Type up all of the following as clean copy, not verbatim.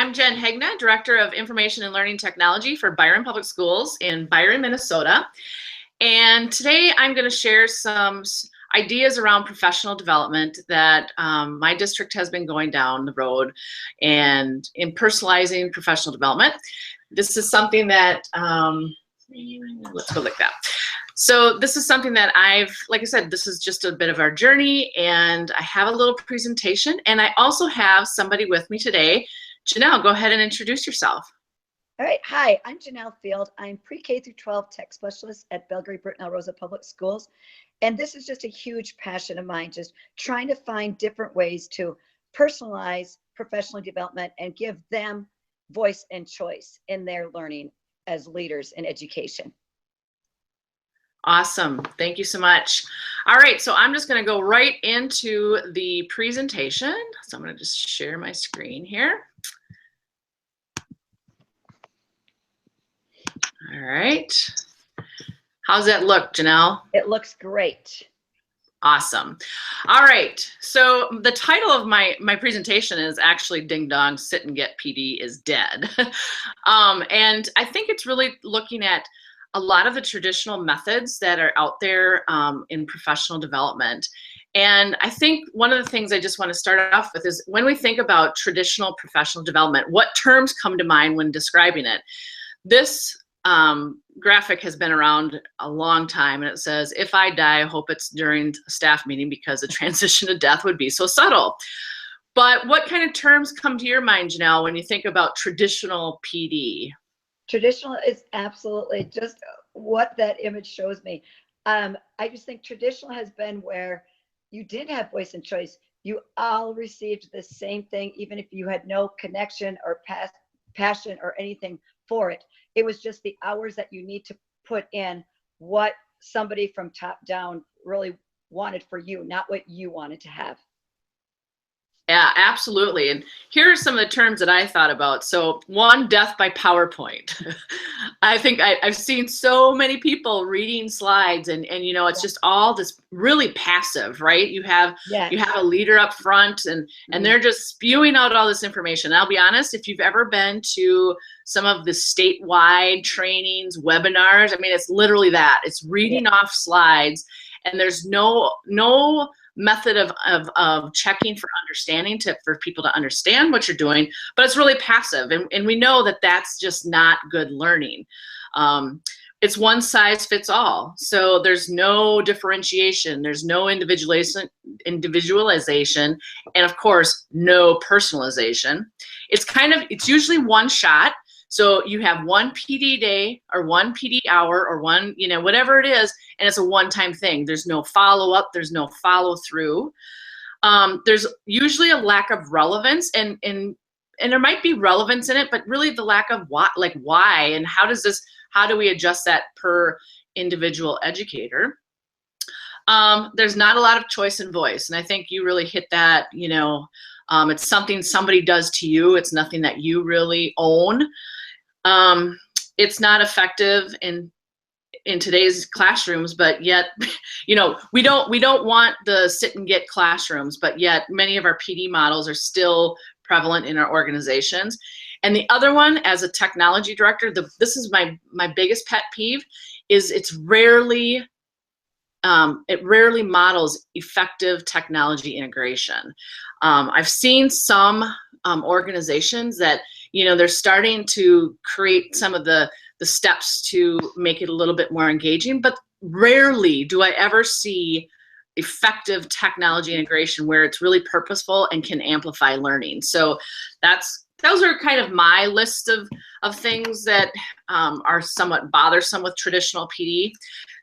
I'm Jen Hegna, Director of Information and Learning Technology for Byron Public Schools in Byron, Minnesota. And today I'm going to share some ideas around professional development that my district has been going down the road and in personalizing professional development. This is something that, let's go like that. So this is something that like I said, this is just a bit of our journey, and I have a little presentation, and I also have somebody with me today. Janelle, go ahead and introduce yourself. All right. Hi, I'm Janelle Field. I'm pre-K through 12 tech specialist at Belgrade-Brittenell Rosa Public Schools. And this is just a huge passion of mine, just trying to find different ways to personalize professional development and give them voice and choice in their learning as leaders in education. Awesome. Thank you so much. All right. So I'm just going to go right into the presentation. So I'm going to just share my screen here. All right. How's that look, Janelle? It looks great. Awesome. All right. So the title of my presentation is actually Ding Dong, Sit and Get PD is Dead. And I think it's really looking at a lot of the traditional methods that are out there in professional development. And I think one of the things I just want to start off with is when we think about traditional professional development, what terms come to mind when describing it? This graphic has been around a long time, and it says, if I die, I hope it's during a staff meeting because the transition to death would be so subtle. But what kind of terms come to your mind, Janelle, when you think about traditional PD? Traditional is absolutely just what that image shows me. I just think traditional has been where you did have voice and choice. You all received the same thing, even if you had no connection or passion or anything for it. It was just the hours that you need to put in what somebody from top down really wanted for you, not what you wanted to have. Yeah, absolutely. And here are some of the terms that I thought about. So one, death by PowerPoint. I think I've seen so many people reading slides and you know, it's just all this really passive, right? You have a leader up front and they're just spewing out all this information. And I'll be honest, if you've ever been to some of the statewide trainings, webinars, I mean, it's literally that. It's reading off slides, and there's no method of checking for understanding for people to understand what you're doing, but it's really passive, and we know that that's just not good learning. It's one size fits all, so there's no differentiation, there's no individualization, and of course no personalization. It's usually one shot. So you have one PD day or one PD hour or one, you know, whatever it is, and it's a one-time thing. There's no follow-up, there's no follow-through. There's usually a lack of relevance, and there might be relevance in it, but really the lack of why, and how do we adjust that per individual educator? There's not a lot of choice and voice, and I think you really hit that, you know, it's something somebody does to you. It's nothing that you really own. It's not effective in today's classrooms, but yet, you know, we don't want the sit and get classrooms, but yet many of our PD models are still prevalent in our organizations. And the other one, as a technology director, this is my biggest pet peeve, is it rarely models effective technology integration. I've seen some organizations that, you know, they're starting to create some of the steps to make it a little bit more engaging, but rarely do I ever see effective technology integration where it's really purposeful and can amplify learning. So those are kind of my list of things that are somewhat bothersome with traditional PD.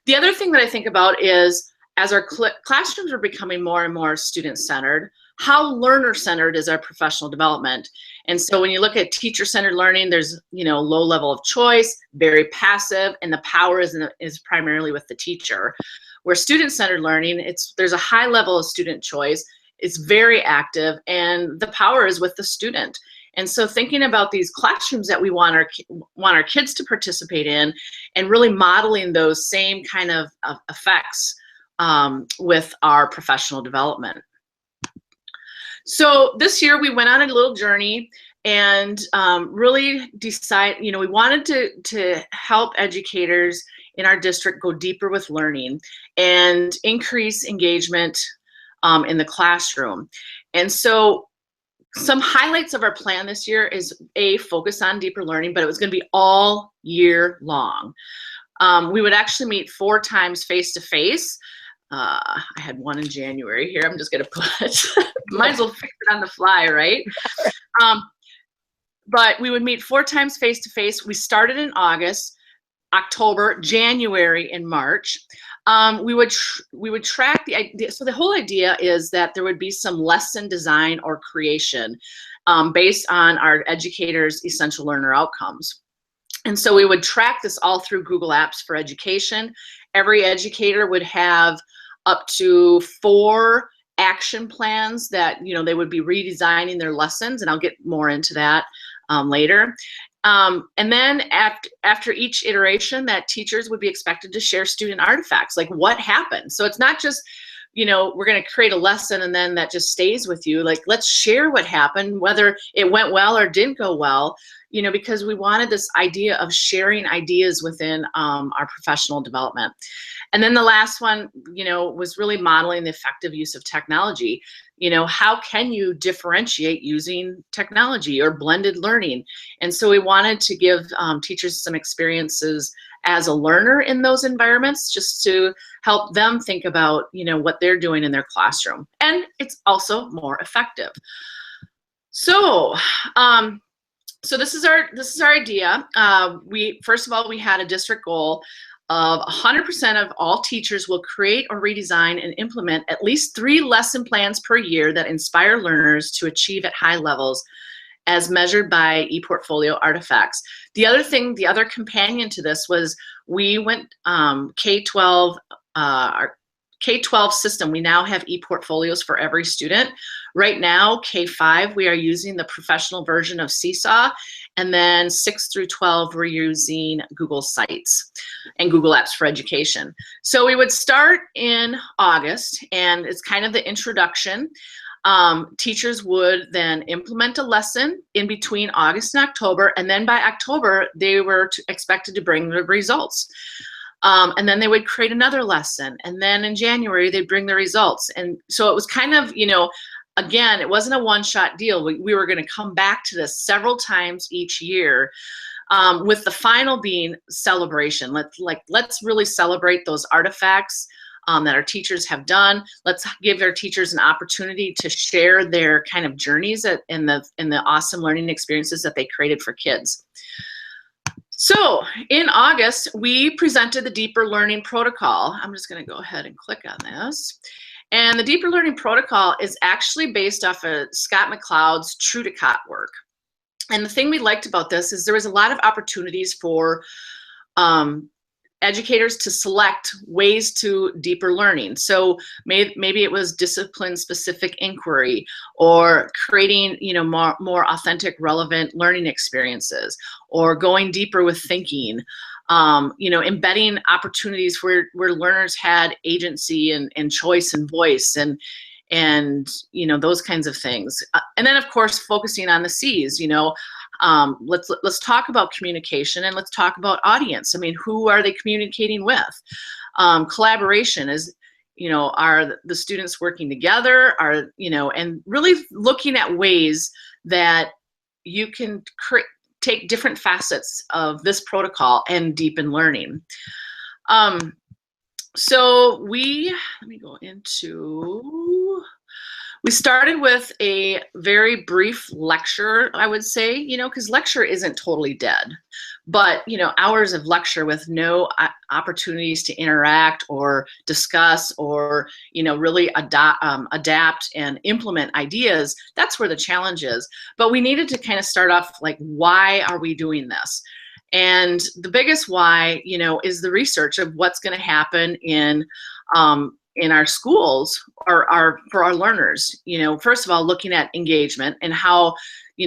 The other thing that I think about is, as our classrooms are becoming more and more student-centered, how learner-centered is our professional development? And so when you look at teacher-centered learning, there's, you know, low level of choice, very passive, and the power is primarily with the teacher. Where student-centered learning, there's a high level of student choice, it's very active, and the power is with the student. And so thinking about these classrooms that we want our kids to participate in, and really modeling those same kind of effects with our professional development. So this year we went on a little journey, and really decide, we wanted to help educators in our district go deeper with learning and increase engagement in the classroom. And so some highlights of our plan this year is focus on deeper learning, but it was going to be all year long. We would actually meet 4 times face-to-face. I had one in January here. I'm just going to put, might as well fix it on the fly, right? But we would meet 4 times face-to-face. We started in August, October, January, and March. We would track the idea. So the whole idea is that there would be some lesson design or creation based on our educators' essential learner outcomes. And so we would track this all through Google Apps for Education. Every educator would have up to 4 action plans that, they would be redesigning their lessons, and I'll get more into that later. And then after each iteration, that teachers would be expected to share student artifacts, like what happened. So it's not just, we're going to create a lesson and then that just stays with you. Like, let's share what happened, whether it went well or didn't go well, because we wanted this idea of sharing ideas within our professional development. And then the last one, was really modeling the effective use of technology. How can you differentiate using technology or blended learning? And so we wanted to give teachers some experiences as a learner in those environments, just to help them think about, what they're doing in their classroom. And it's also more effective. So, so this is our idea. First of all, we had a district goal of 100% of all teachers will create or redesign and implement at least 3 lesson plans per year that inspire learners to achieve at high levels as measured by ePortfolio artifacts. The other companion to this was we went K-12, our K-12 system, we now have ePortfolios for every student. Right now, K-5, we are using the professional version of Seesaw, and then 6 through 12, we're using Google Sites and Google Apps for Education. So we would start in August, and it's kind of the introduction. Teachers would then implement a lesson in between August and October, and then by October, they were expected to bring the results. And then they would create another lesson, and then in January, they'd bring the results. And so it was kind of, again, it wasn't a one-shot deal. We were going to come back to this several times each year, with the final being celebration. Let's really celebrate those artifacts that our teachers have done. Let's give our teachers an opportunity to share their kind of journeys in the awesome learning experiences that they created for kids. So in August, we presented the Deeper Learning Protocol. I'm just going to go ahead and click on this. And the Deeper Learning Protocol is actually based off of Scott McCloud's Trudicott work. And the thing we liked about this is there was a lot of opportunities for educators to select ways to deeper learning. So maybe it was discipline-specific inquiry, or creating, more authentic, relevant learning experiences, or going deeper with thinking. Embedding opportunities where learners had agency and choice and voice, and those kinds of things. And then of course focusing on the C's. Let's talk about communication, and let's talk about audience. I mean, who are they communicating with? Collaboration is, are the students working together? And really looking at ways that you can take different facets of this protocol and deepen learning. So let me go into, we started with a very brief lecture, I would say, because lecture isn't totally dead, but, hours of lecture with no opportunities to interact or discuss or, really adapt and implement ideas, that's where the challenge is. But we needed to kind of start off like, why are we doing this? And the biggest why, is the research of what's going to happen in our schools or for our learners. First of all, looking at engagement and how,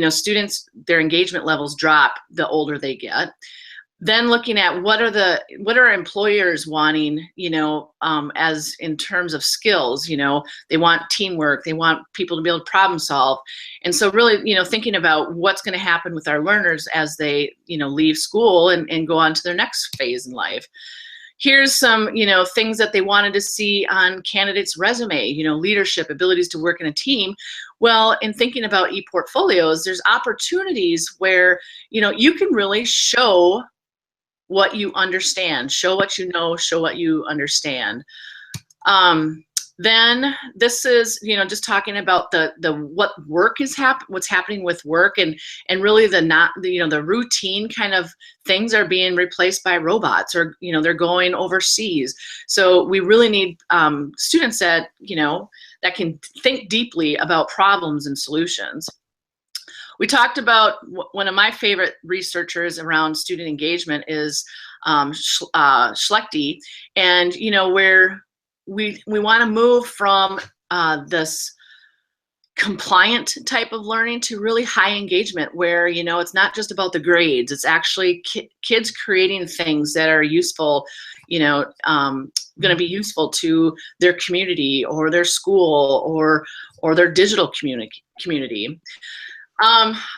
students, their engagement levels drop the older they get. then looking at what are employers wanting, as in terms of skills. They want teamwork, they want people to be able to problem solve. And so really, thinking about what's going to happen with our learners as they, leave school and go on to their next phase in life. Here's some, things that they wanted to see on candidates' resume, leadership, abilities to work in a team. Well, in thinking about e-portfolios, there's opportunities where, you can really show what you understand, show what you know, show what you understand. Then this is, just talking about the what work is what's happening with work, and really the routine kind of things are being replaced by robots, or they're going overseas. So we really need students that that can think deeply about problems and solutions. We talked about one of my favorite researchers around student engagement is Schlechte, and where we want to move from this compliant type of learning to really high engagement, where it's not just about the grades, it's actually kids creating things that are useful, going to be useful to their community or their school or their digital community.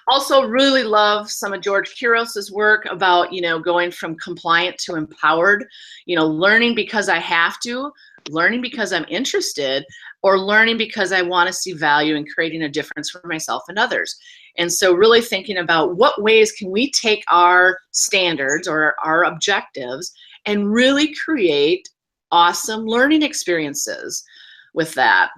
Also really love some of George Kouros's work about, going from compliant to empowered, learning because I have to, learning because I'm interested, or learning because I want to see value in creating a difference for myself and others. And so really thinking about what ways can we take our standards or our objectives and really create awesome learning experiences with that.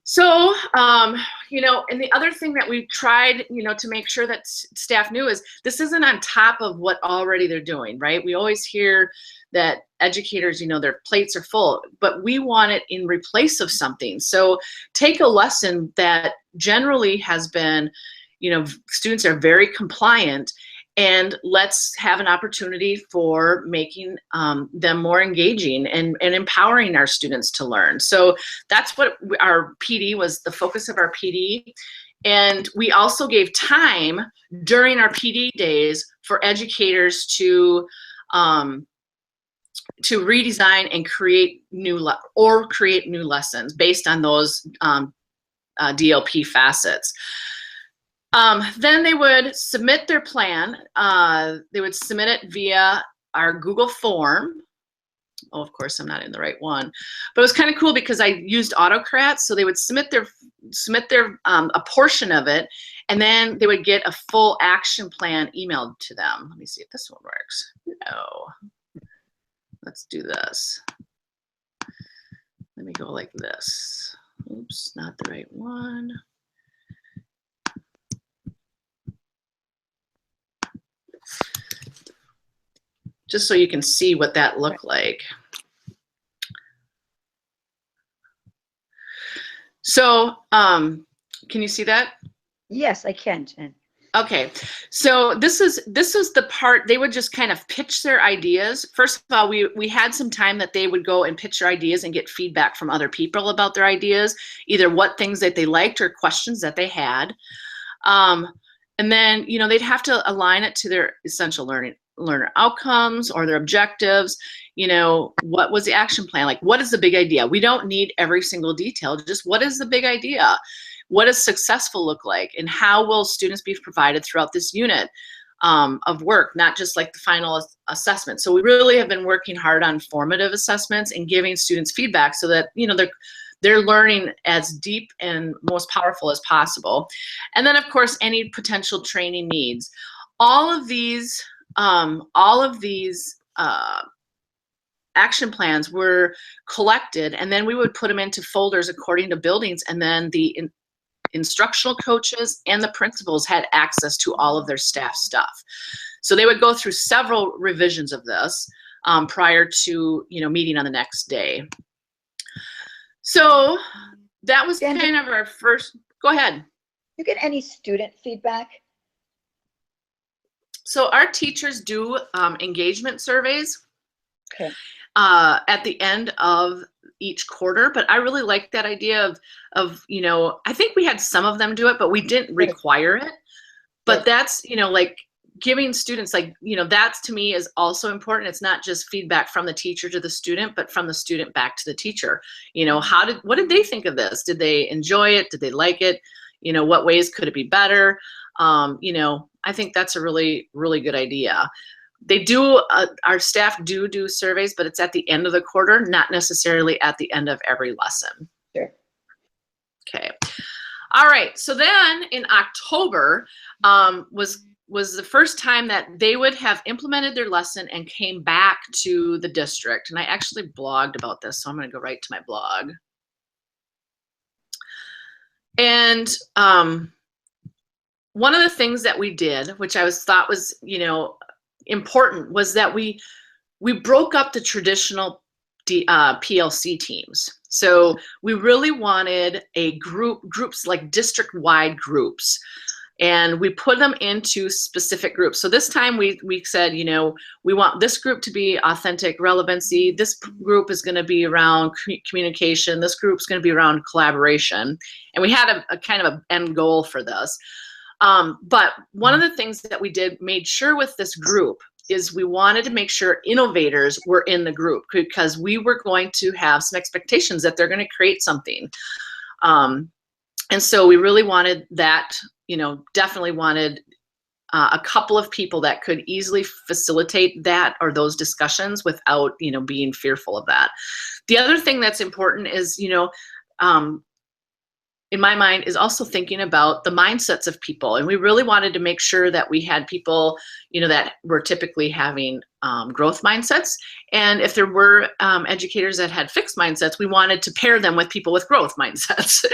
So, and the other thing that we tried, to make sure that staff knew is this isn't on top of what already they're doing, right? We always hear that educators, their plates are full, but we want it in replace of something. So take a lesson that generally has been, students are very compliant, and let's have an opportunity for making them more engaging and empowering our students to learn. So that's what our PD was, the focus of our PD. And we also gave time during our PD days for educators to redesign and create new lessons based on those DLP facets. Then they would submit their plan. They would submit it via our Google form. Oh, of course, I'm not in the right one. But it was kind of cool because I used Autocrat, so they would submit a portion of it, and then they would get a full action plan emailed to them. Let me see if this one works. No. Let's do this. Let me go like this. Oops, not the right one. Just so you can see what that looked like. So, can you see that? Yes, I can, Jen. Okay, so this is the part they would just kind of pitch their ideas. First of all, we had some time that they would go and pitch their ideas and get feedback from other people about their ideas, either what things that they liked or questions that they had. And then, they'd have to align it to their essential learner outcomes or their objectives. What was the action plan? Like, what is the big idea? We don't need every single detail, just what is the big idea? What does successful look like? And how will students be provided throughout this unit of work, not just like the final assessment? So we really have been working hard on formative assessments and giving students feedback so that, they're learning as deep and most powerful as possible. And then, of course, any potential training needs. All of these action plans were collected, and then we would put them into folders according to buildings, and then the instructional coaches and the principals had access to all of their staff stuff. So they would go through several revisions of this prior to meeting on the next day. So that was kind of our first. Go ahead. You get any student feedback? So our teachers do engagement surveys at the end of each quarter, but I really like that idea of I think we had some of them do it, but we didn't require it. But that's like giving students, like, that to me is also important. It's not just feedback from the teacher to the student, but from the student back to the teacher. What did they think of this? Did they enjoy it? Did they like it? What ways could it be better? I think that's a really, really good idea. They do, our staff do surveys, but it's at the end of the quarter, not necessarily at the end of every lesson. Sure. Okay. All right. So then in October was the first time that they would have implemented their lesson and came back to the district. And I actually blogged about this, so I'm going to go right to my blog. And one of the things that we did, which I thought was, important, was that we broke up the traditional PLC teams. So we really wanted groups like district-wide groups, and we put them into specific groups. So this time we said, we want this group to be authentic relevancy. This group is going to be around communication. This group's going to be around collaboration. And we had a kind of an end goal for this. But one of the things that we made sure with this group is we wanted to make sure innovators were in the group, because we were going to have some expectations that they're going to create something. And so we really wanted that, definitely wanted a couple of people that could easily facilitate that or those discussions without, being fearful of that. The other thing that's important is, in my mind, is also thinking about the mindsets of people. And we really wanted to make sure that we had people, that were typically having growth mindsets. And if there were educators that had fixed mindsets, we wanted to pair them with people with growth mindsets.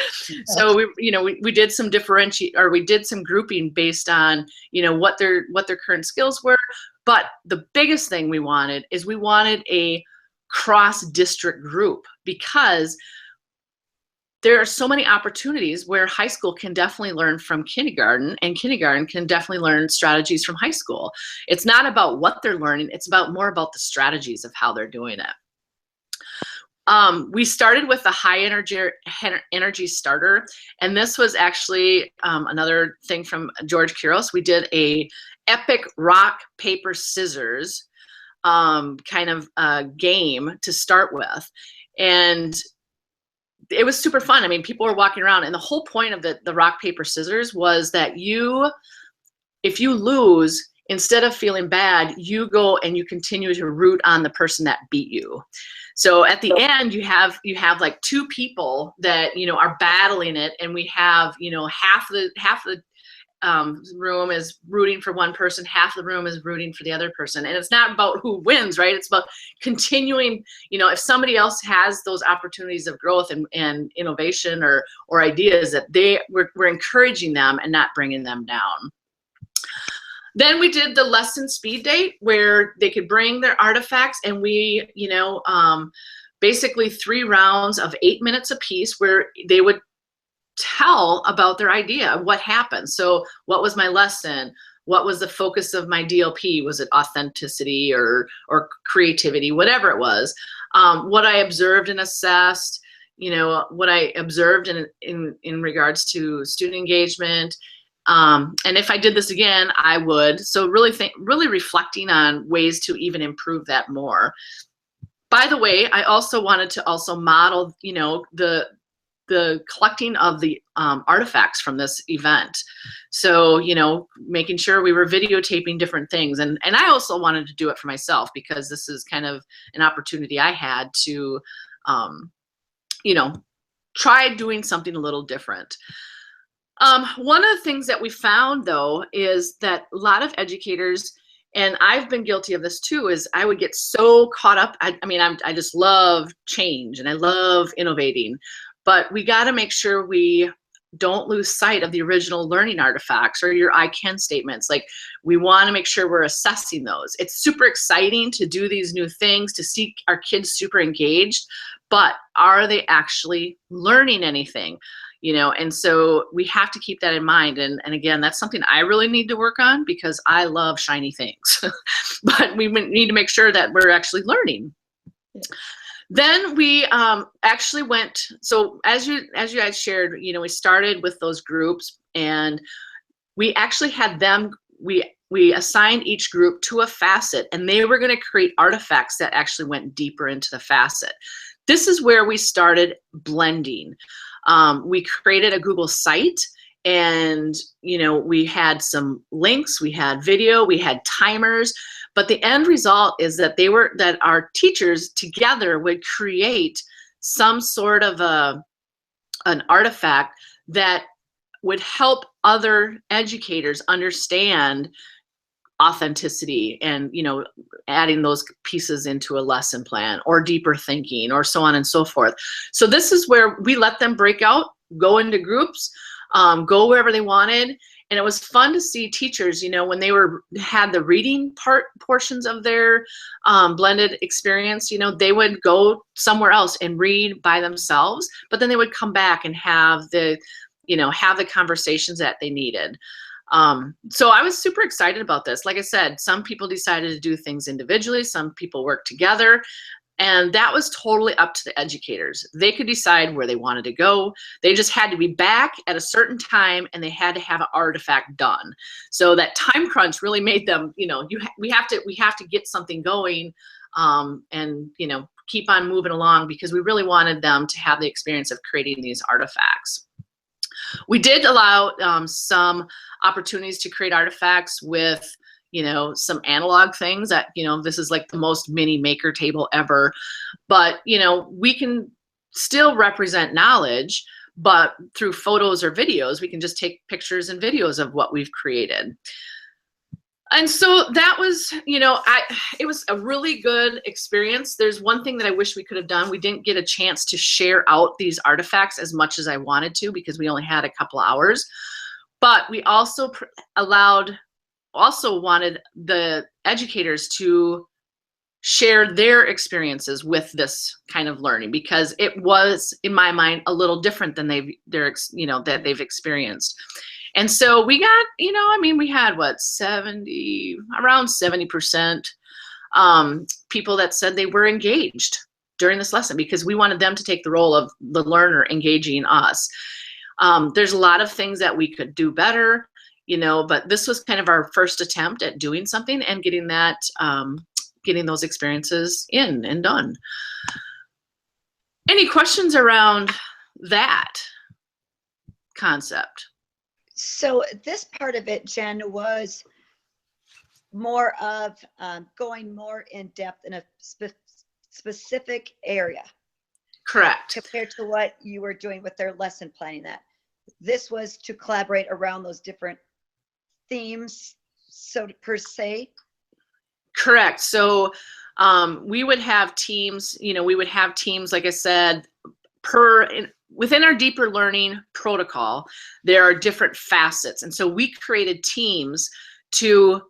So we did some we did some grouping based on, what their current skills were. But the biggest thing we wanted is we wanted a cross-district group, because there are so many opportunities where high school can definitely learn from kindergarten, and kindergarten can definitely learn strategies from high school. It's not about what they're learning, it's more about the strategies of how they're doing it. We started with the high energy starter, and this was actually another thing from George Couros. We did a epic rock, paper, scissors kind of game to start with. And it was super fun. I mean, people were walking around, and the whole point of the rock, paper, scissors was that if you lose, instead of feeling bad, you go and you continue to root on the person that beat you. So at the end, you have like two people that, are battling it, and we have, half the room is rooting for one person, half the room is rooting for the other person. And it's not about who wins, right? It's about continuing, if somebody else has those opportunities of growth and innovation or ideas, that we're encouraging them and not bringing them down. Then we did the lesson speed date, where they could bring their artifacts, and we, basically 3 rounds of 8 minutes apiece, where they would tell about their idea of what happened. So what was my lesson? What was the focus of my DLP? Was it authenticity or creativity, whatever it was? What I observed and assessed, what I observed in regards to student engagement. And if I did this again, I would. So really reflecting on ways to even improve that more. By the way, I also wanted to also model, the collecting of the artifacts from this event. So, making sure we were videotaping different things. And I also wanted to do it for myself, because this is kind of an opportunity I had to, try doing something a little different. One of the things that we found, though, is that a lot of educators, and I've been guilty of this too, is I would get so caught up. I just love change and I love innovating. But we got to make sure we don't lose sight of the original learning artifacts or your I can statements. Like, we want to make sure we're assessing those. It's super exciting to do these new things, to see our kids super engaged, but are they actually learning anything? And so we have to keep that in mind. And again, that's something I really need to work on, because I love shiny things, but we need to make sure that we're actually learning. Yeah. Then we actually went, so as you guys shared, we started with those groups, and we actually had them, we we assigned each group to a facet, and they were going to create artifacts that actually went deeper into the facet. This is where we started blending. We created a Google site, and we had some links, we had video, we had timers, but the end result is that our teachers together would create some sort of an artifact that would help other educators understand authenticity and adding those pieces into a lesson plan or deeper thinking or so on and so forth. So this is where we let them break out, go into groups, go wherever they wanted. And it was fun to see teachers, when they had the reading portions of their blended experience, they would go somewhere else and read by themselves, but then they would come back and have the conversations that they needed. So I was super excited about this. Like I said, some people decided to do things individually, some people worked together, and that was totally up to the educators. They could decide where they wanted to go. They just had to be back at a certain time, and they had to have an artifact done. So that time crunch really made them, we have to get something going, and keep on moving along, because we really wanted them to have the experience of creating these artifacts. We did allow some opportunities to create artifacts with, some analog things that, this is like the most mini maker table ever. But, we can still represent knowledge, but through photos or videos, we can just take pictures and videos of what we've created. And so that was, it was a really good experience. There's one thing that I wish we could have done. We didn't get a chance to share out these artifacts as much as I wanted to, because we only had a couple hours. But we also wanted the educators to share their experiences with this kind of learning, because it was, in my mind, a little different than that they've experienced. And so we got, we had around 70% people that said they were engaged during this lesson, because we wanted them to take the role of the learner engaging us. There's a lot of things that we could do better, but this was kind of our first attempt at doing something and getting those experiences in and done. Any questions around that concept? So this part of it, Jen, was more of going more in depth in a specific area. Correct. Compared to what you were doing with their lesson planning. That this was to collaborate around those different themes, so per se. Correct. So we would have teams, like I said, within our deeper learning protocol, there are different facets. And so we created teams to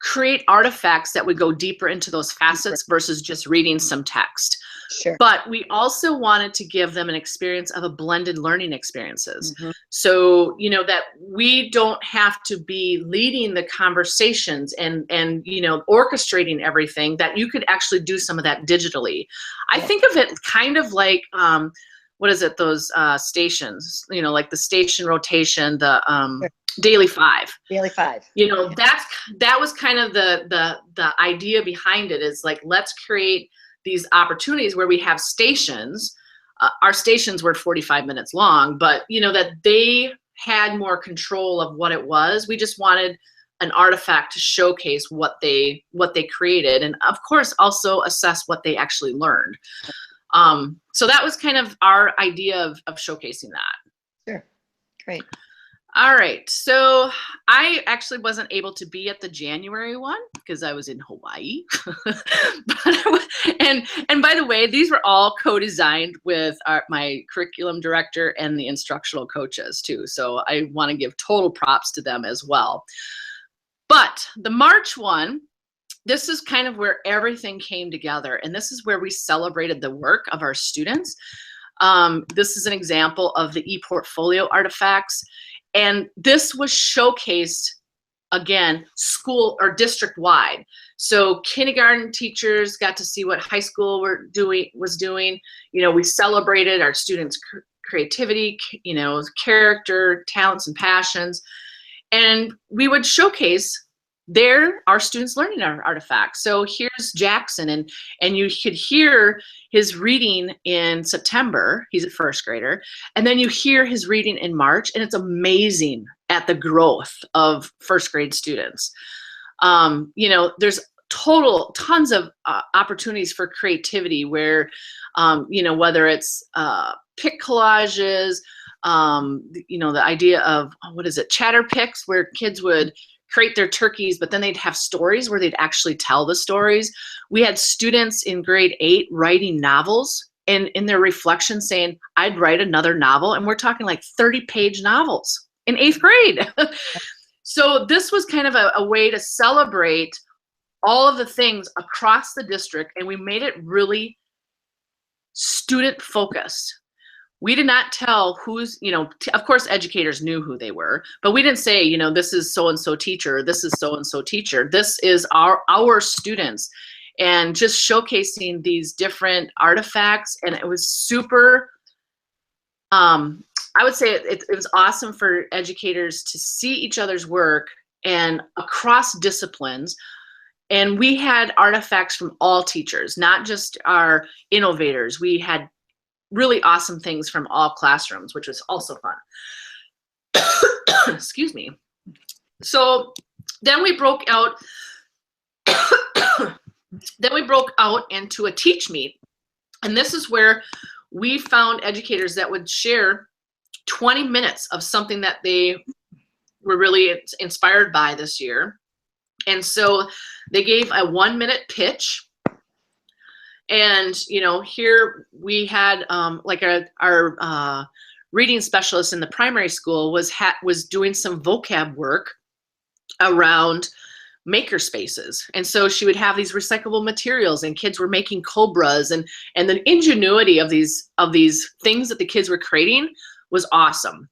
create artifacts that would go deeper into those facets versus just reading some text. Sure. But we also wanted to give them an experience of a blended learning experiences. Mm-hmm. So, that we don't have to be leading the conversations and orchestrating everything, that you could actually do some of that digitally. I think of it kind of like, what is it? Those stations, like the station rotation, the Daily Five. Daily Five. That was kind of the idea behind it, is like, let's create these opportunities where we have stations. Our stations were 45 minutes long, but that they had more control of what it was. We just wanted an artifact to showcase what they created, and of course also assess what they actually learned. So that was kind of our idea of showcasing that. Sure. Great. All right. So I actually wasn't able to be at the January one because I was in Hawaii. And by the way, these were all co-designed with my curriculum director and the instructional coaches too. So I want to give total props to them as well. But the March one, this is kind of where everything came together. And this is where we celebrated the work of our students. This is an example of the ePortfolio artifacts. And this was showcased, again, school or district wide. So kindergarten teachers got to see what high school was doing. We celebrated our students' creativity, character, talents, and passions. And we would showcase our students' learning artifacts. So here's Jackson, and you could hear his reading in September. He's a first grader. And then you hear his reading in March, and it's amazing at the growth of first grade students. You know, there's tons of opportunities for creativity where, you know, whether it's pick collages, you know, the idea of, what is it, chatter picks, where kids would create their turkeys, but then they'd have stories where they'd actually tell the stories. We had students in grade 8 writing novels, and in their reflection saying, I'd write another novel. And we're talking like 30-page novels in 8th grade. So this was kind of a way to celebrate all of the things across the district, and we made it really student focused. We did not tell who's, you know, of course educators knew who they were, but we didn't say, you know, this is so-and-so teacher, this is so-and-so teacher. This is our students, and just showcasing these different artifacts. And it was super, I would say it was awesome for educators to see each other's work and across disciplines. And we had artifacts from all teachers, not just our innovators. We had really awesome things from all classrooms, which was also fun. Excuse me. So then we broke out, into a teach meet. And this is where we found educators that would share 20 minutes of something that they were really inspired by this year. And so they gave a 1-minute pitch. And, you know, here we had like our reading specialist in the primary school was doing some vocab work around maker spaces. And so she would have these recyclable materials, and kids were making cobras, and the ingenuity of these things that the kids were creating was awesome.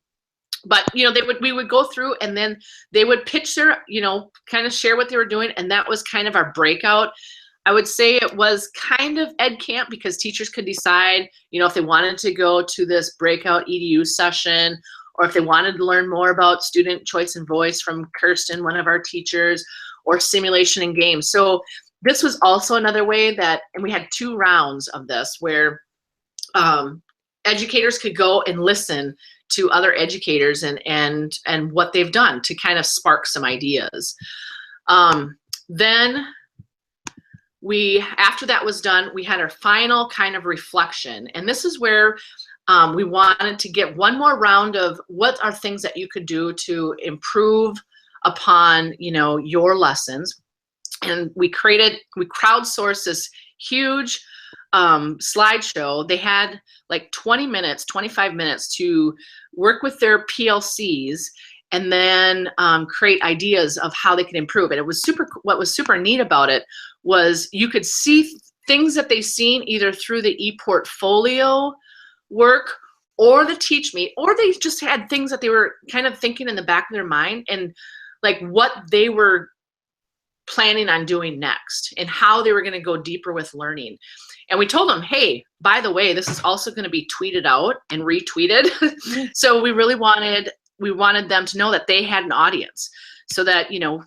But, you know, we would go through, and then they would pitch their, you know, kind of share what they were doing. And that was kind of our breakout. I would say it was kind of ed camp, because teachers could decide, you know, if they wanted to go to this breakout EDU session, or if they wanted to learn more about student choice and voice from Kirsten, one of our teachers, or simulation and games. So this was also another way that, and we had 2 rounds of this where educators could go and listen to other educators and what they've done to kind of spark some ideas. Then after that was done, we had our final kind of reflection. And this is where we wanted to get one more round of what are things that you could do to improve upon, you know, your lessons. And we crowdsourced this huge slideshow. They had like 20 minutes, 25 minutes to work with their PLCs and then create ideas of how they could improve it. It was what was super neat about it was you could see things that they've seen either through the ePortfolio work or the Teach Me, or they just had things that they were kind of thinking in the back of their mind, and like what they were planning on doing next and how they were going to go deeper with learning. And we told them, hey, by the way, this is also going to be tweeted out and retweeted. So we really wanted them to know that they had an audience, so that, you know,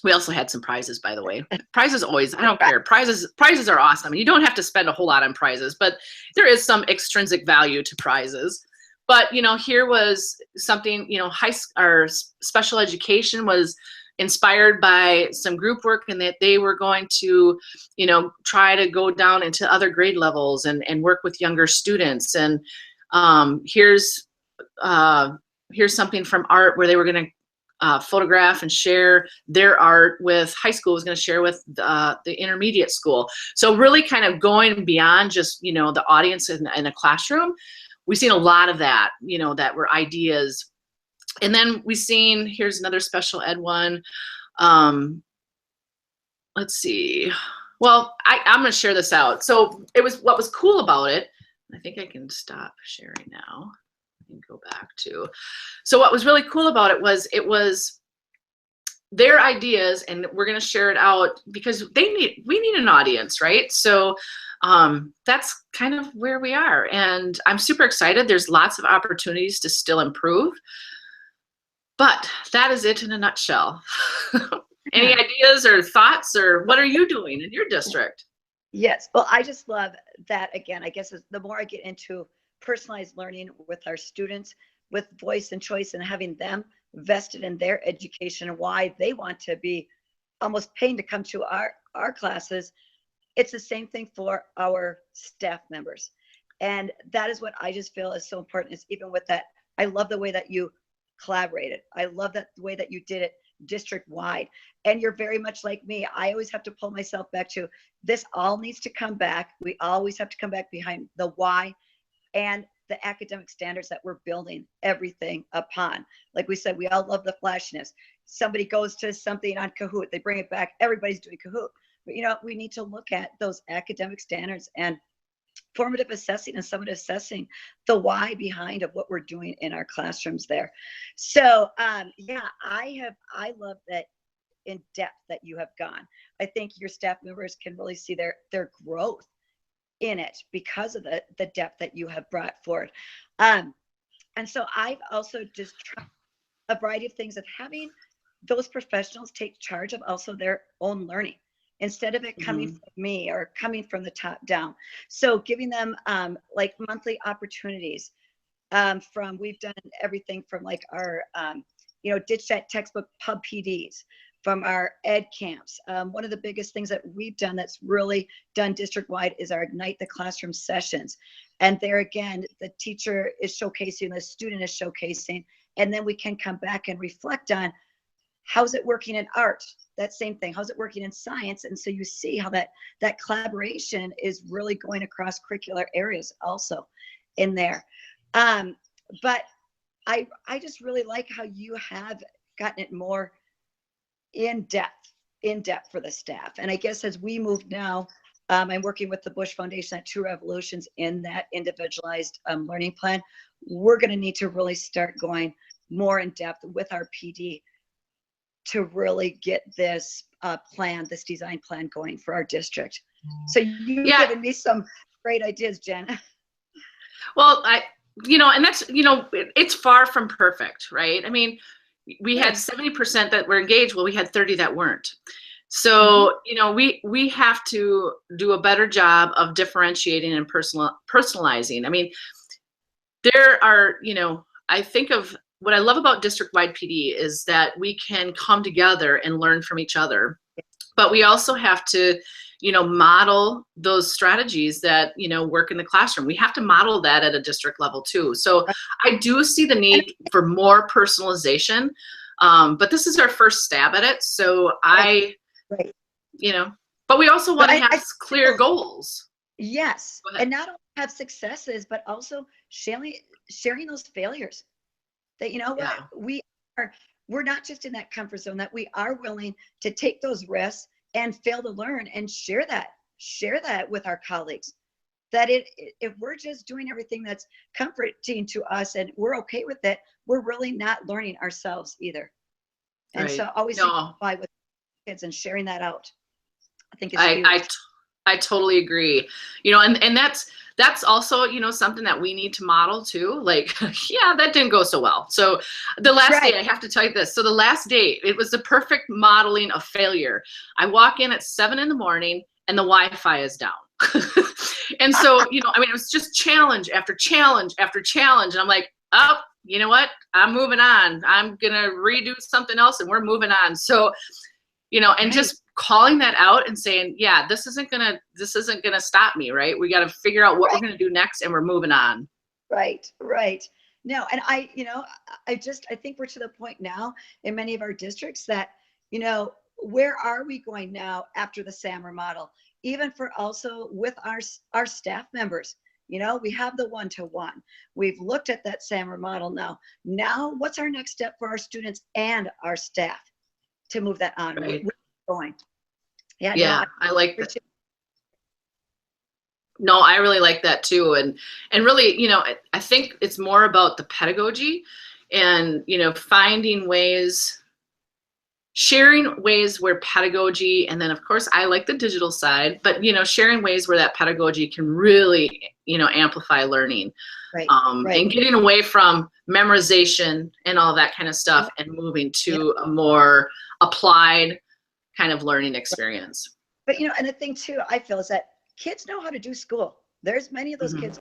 we also had some prizes, by the way. Prizes always, I don't care. Prizes are awesome. You don't have to spend a whole lot on prizes, but there is some extrinsic value to prizes. But, you know, here was something, you know, our special education was inspired by some group work, and that they were going to, you know, try to go down into other grade levels and work with younger students. And here's something from art where they were going to photograph and share their art with high school, was going to share with the intermediate school. So really kind of going beyond just, you know, the audience in a classroom. We've seen a lot of that, you know, that were ideas. And then we've seen, here's another special ed one. Let's see. Well, I'm going to share this out. So what was cool about it, I think I can stop sharing now. Go back to, so what was really cool about it was their ideas, and we're going to share it out because we need an audience, right? So that's kind of where we are, and I'm super excited. There's lots of opportunities to still improve. But that is it in a nutshell. Any ideas or thoughts, or what are you doing in your district? Yes. Well, I just love that. Again, I guess the more I get into personalized learning with our students, with voice and choice, and having them vested in their education and why they want to be almost paying to come to our classes, it's the same thing for our staff members. And that is what I just feel is so important, is even with that, I love the way that you collaborated. I love that the way that you did it district wide. And you're very much like me. I always have to pull myself back to this all needs to come back. We always have to come back behind the why and the academic standards that we're building everything upon. Like we said, we all love the flashiness. Somebody goes to something on Kahoot, they bring it back, everybody's doing Kahoot. But you know, we need to look at those academic standards and formative assessing and summative assessing the why behind of what we're doing in our classrooms there. So yeah, I love that in depth that you have gone. I think your staff members can really see their growth in it because of the depth that you have brought forward. And so I've also just tried a variety of things of having those professionals take charge of also their own learning instead of it coming from me or coming from the top down. So giving them like monthly opportunities from, we've done everything from like our, you know, Ditch That Textbook Pub PDs, from our ed camps. One of the biggest things that we've done that's really done district-wide is our Ignite the Classroom sessions. And there again, the teacher is showcasing, the student is showcasing, and then we can come back and reflect on how's it working in art, that same thing, how's it working in science? And so you see how that collaboration is really going across curricular areas also in there. But I just really like how you have gotten it more in depth for the staff. And I guess as we move now, I'm working with the Bush Foundation at Two Revolutions in that individualized learning plan. We're going to need to really start going more in depth with our PD to really get this plan, this design plan going for our district. So you've given me some great ideas, Jen. Well, you know, and that's, you know, it's far from perfect, right? I mean, we had 70% that were engaged. Well, we had 30 that weren't. So, you know, we have to do a better job of differentiating and personalizing. I mean, there are, you know, I think of what I love about district-wide PD is that we can come together and learn from each other, but we also have to, you know, model those strategies that, you know, work in the classroom. We have to model that at a district level too. So I do see the need for more personalization, but this is our first stab at it. So you know, but we also want to have clear goals. Yes, and not only have successes, but also sharing those failures. That, you know what, we're not just in that comfort zone, that we are willing to take those risks and fail to learn and share that with our colleagues. That if we're just doing everything that's comforting to us and we're okay with it, we're really not learning ourselves either. And so always simplify with kids and sharing that out, I think is huge. I totally agree. You know, and that's also, you know, something that we need to model too. Like, yeah, that didn't go so well. So the last day, I have to tell you this. So the last day, it was the perfect modeling of failure. I walk in at 7 in the morning and the Wi-Fi is down. And so, you know, I mean, it was just challenge after challenge after challenge. And I'm like, oh, you know what? I'm moving on. I'm going to redo something else and we're moving on. So, you know, and just calling that out and saying, yeah, this isn't gonna stop me, right? We got to figure out what we're gonna do next, and we're moving on. Right. No, and you know, I think we're to the point now in many of our districts that, you know, where are we going now after the SAMR model? Even for also with our staff members, you know, we have the one-to-one. We've looked at that SAMR model now. Now, what's our next step for our students and our staff to move that on? Right. Going. Yeah, no, I like that. No, I really like that too. And really, you know, I think it's more about the pedagogy and, you know, finding ways sharing ways where pedagogy, and then of course I like the digital side, but sharing ways where that pedagogy can really, amplify learning. Right. And getting away from memorization and all that kind of stuff and moving to a more applied kind of learning experience. But and the thing too, I feel, is that kids know how to do school. There's many of those kids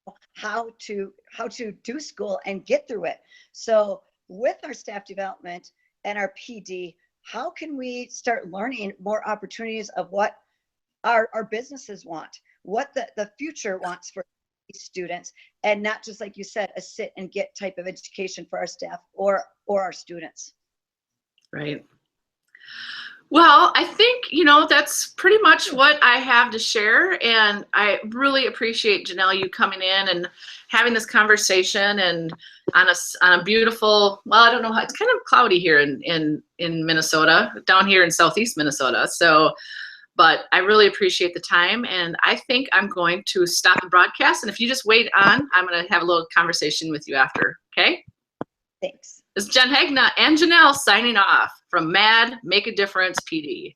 know how to do school and get through it. So with our staff development and our PD, how can we start learning more opportunities of what our businesses want, what the future wants for students, and not just, like you said, a sit and get type of education for our staff or our students. Right. Well, I think, that's pretty much what I have to share. And I really appreciate, Janelle, you coming in and having this conversation, and on a beautiful, well, I don't know how, it's kind of cloudy here in Minnesota, down here in Southeast Minnesota. So, but I really appreciate the time, and I think I'm going to stop the broadcast. And if you just wait on, I'm going to have a little conversation with you after. Okay? Thanks. It's Jen Hagna and Janelle signing off from MAD Make a Difference PD.